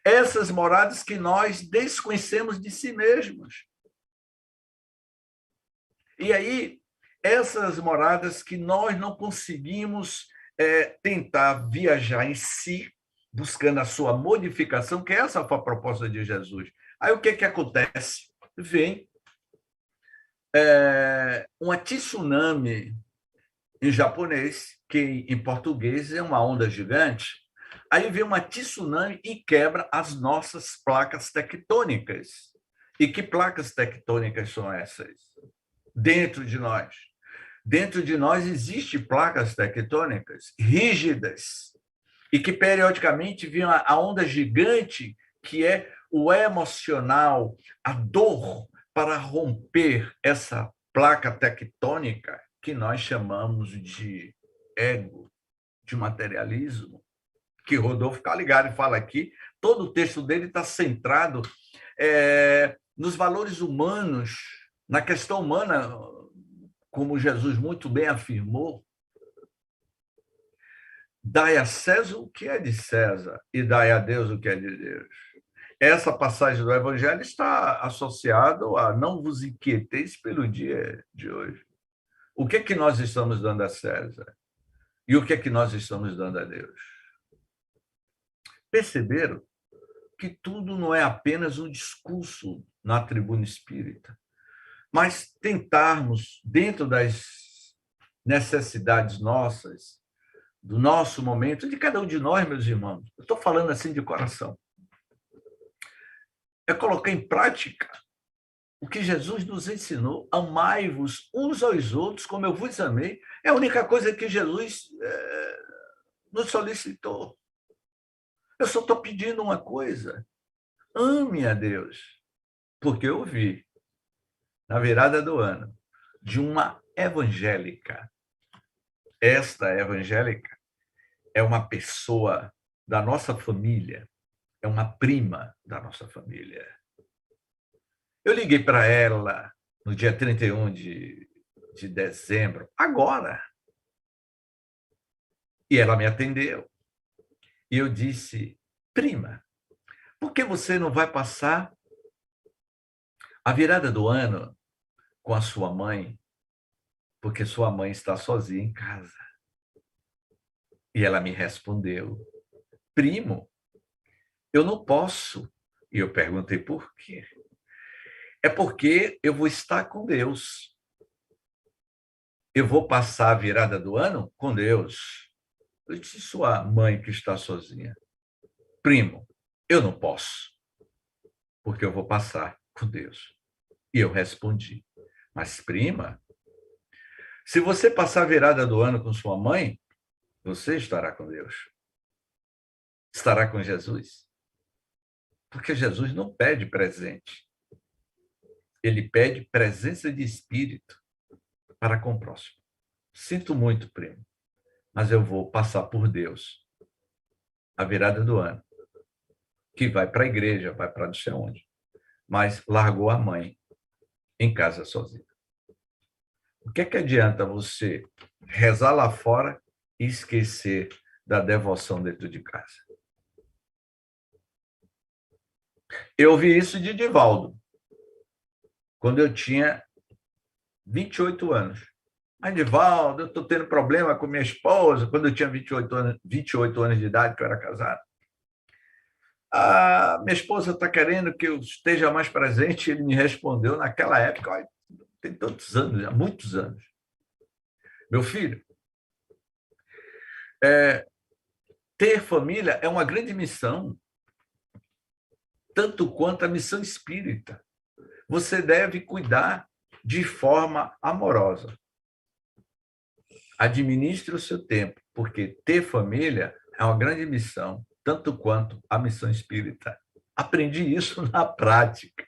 Essas moradas que nós desconhecemos de si mesmos. E aí, essas moradas que nós não conseguimos tentar viajar em si, buscando a sua modificação, que essa foi a proposta de Jesus. Aí o que acontece? Vem uma tsunami em japonês, que em português é uma onda gigante. Aí vem uma tsunami e quebra as nossas placas tectônicas. E que placas tectônicas são essas? Dentro de nós. Dentro de nós existem placas tectônicas rígidas e que periodicamente vem a onda gigante, que é o emocional, a dor para romper essa placa tectônica que nós chamamos de ego, de materialismo, que Rodolfo Caligari fala aqui. Todo o texto dele está centrado nos valores humanos, na questão humana, como Jesus muito bem afirmou. Dai a César o que é de César e dai a Deus o que é de Deus. Essa passagem do Evangelho está associada a não vos inquieteis pelo dia de hoje. O que é que nós estamos dando a César? E o que é que nós estamos dando a Deus? Perceberam que tudo não é apenas um discurso na tribuna espírita, mas tentarmos, dentro das necessidades nossas, do nosso momento, de cada um de nós, meus irmãos, eu estou falando assim de coração, é colocar em prática o que Jesus nos ensinou: amai-vos uns aos outros como eu vos amei. É a única coisa que Jesus nos solicitou. Eu só estou pedindo uma coisa: ame a Deus, porque eu vi, na virada do ano, de uma evangélica. Esta evangélica é uma pessoa da nossa família, é uma prima da nossa família. Eu liguei para ela no dia 31 de de dezembro, agora. E ela me atendeu. E eu disse, prima, por que você não vai passar a virada do ano com a sua mãe? Porque sua mãe está sozinha em casa. E ela me respondeu, primo, eu não posso. E eu perguntei por quê. É porque eu vou estar com Deus. Eu vou passar a virada do ano com Deus. Eu disse, sua mãe que está sozinha. Primo, eu não posso, porque eu vou passar com Deus. E eu respondi, mas prima, se você passar a virada do ano com sua mãe, você estará com Deus. Estará com Jesus. Porque Jesus não pede presente. Ele pede presença de espírito para com o próximo. Sinto muito, primo, mas eu vou passar por Deus a virada do ano, que vai para a igreja, vai para não sei onde, mas largou a mãe em casa sozinha. O que é que adianta você rezar lá fora e esquecer da devoção dentro de casa? Eu ouvi isso de Divaldo, quando eu tinha 28 anos. Mas, Divaldo, eu estou tendo problema com minha esposa, quando eu tinha 28 anos de idade, que eu era casado. Ah, minha esposa está querendo que eu esteja mais presente. Ele me respondeu naquela época, olha, tem tantos anos, há muitos anos. Meu filho, ter família é uma grande missão, tanto quanto a missão espírita. Você deve cuidar de forma amorosa. Administre o seu tempo, porque ter família é uma grande missão, tanto quanto a missão espírita. Aprendi isso na prática.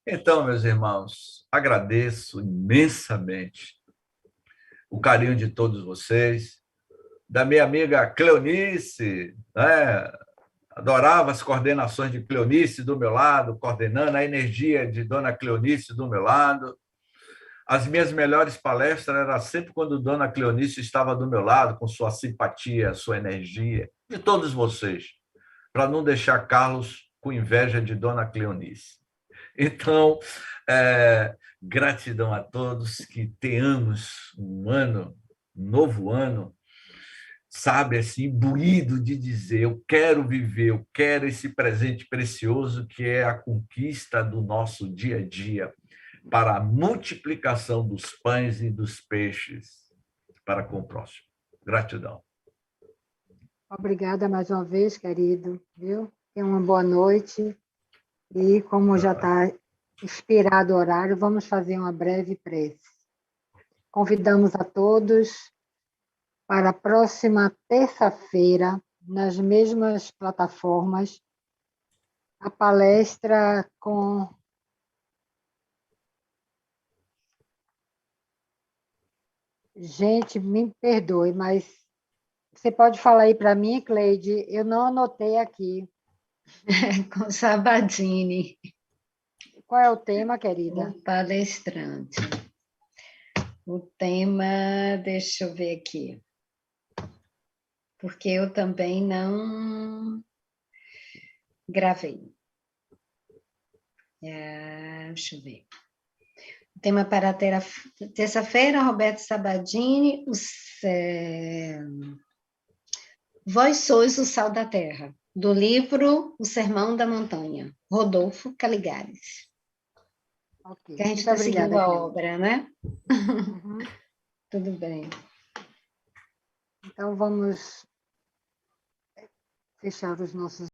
Então, meus irmãos, agradeço imensamente o carinho de todos vocês, da minha amiga Cleonice, né? Adorava as coordenações de Cleonice do meu lado, coordenando a energia de Dona Cleonice do meu lado. As minhas melhores palestras eram sempre quando Dona Cleonice estava do meu lado, com sua simpatia, sua energia, de todos vocês, para não deixar Carlos com inveja de Dona Cleonice. Então, gratidão a todos, que tenhamos um novo ano, sabe, assim, imbuído de dizer, eu quero viver, eu quero esse presente precioso que é a conquista do nosso dia a dia, para a multiplicação dos pães e dos peixes para com o próximo. Gratidão. Obrigada mais uma vez, querido, viu? Tenha uma boa noite. E como já está expirado o horário, vamos fazer uma breve prece. Convidamos a todos para a próxima terça-feira, nas mesmas plataformas, a palestra com... Gente, me perdoe, mas você pode falar aí para mim, Cleide? Eu não anotei aqui. Com Sabadini. Qual é o tema, querida? O palestrante. O tema, deixa eu ver aqui. Porque eu também não gravei. Deixa eu ver. O tema para a terça-feira, Roberto Sabadini, Vós sois o sal da terra, do livro O Sermão da Montanha, Rodolfo Caligares. Okay. Que a gente está seguindo a obra, né? Uhum. Tudo bem. Então, vamos fechar os nossos